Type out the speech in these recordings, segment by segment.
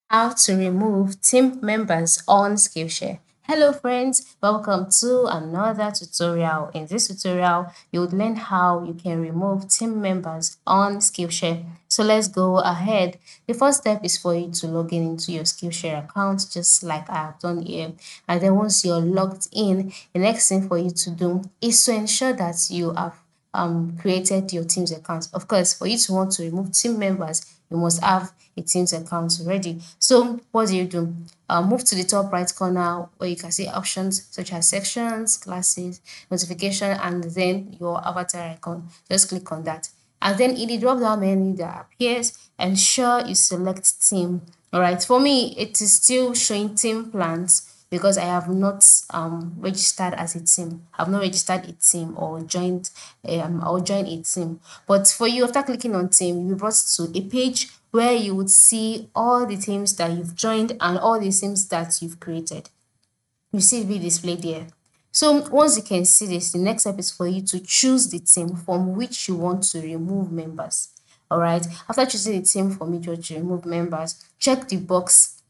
How to remove team members on Skillshare. Hello friends, welcome to another tutorial. In this tutorial, you would learn how you can remove team members on Skillshare. So let's go ahead. The first step is for you to log in into your Skillshare account, just like I have done here. And then once you're logged in, the next thing for you to do is to ensure that you have created your Teams account. Of course, for you to want to remove team members, you must have a Teams account ready. So what do? Move to the top right corner where you can see options such as sections, classes, notification, and then your avatar icon. Just click on that. And then in the drop down menu that appears, ensure you select team. All right, for me, it is still showing team plans because I have not registered as a team. I've not registered a team or join a team. But for you, after clicking on team, you'll be brought to a page where you would see all the teams that you've joined and all the teams that you've created. You see it be displayed there. So once you can see this, the next step is for you to choose the team from which you want to remove members. All right. After choosing the team from which you want to remove members, check the box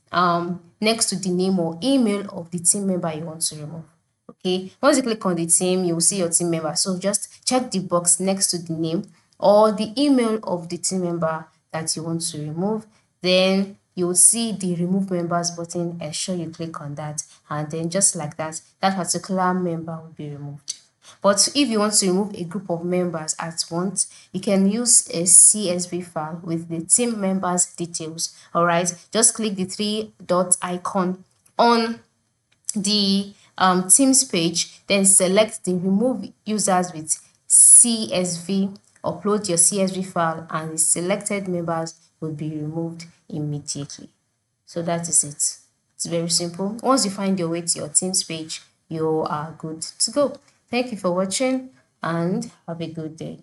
next to the name or email of the team member you want to remove. Okay. Once you click on the team, you will see your team member. So just check the box next to the name or the email of the team member that you want to remove. Then you will see the remove members button. Ensure you click on that, and then just like that, that particular member will be removed. But if you want to remove a group of members at once, you can use a CSV file with the team members details. All right, just click the three dot icon on the Teams page, then select the remove users with CSV, upload your CSV file, and the selected members will be removed immediately. So that is it. It's very simple. Once you find your way to your Teams page, you are good to go. Thank you for watching and have a good day.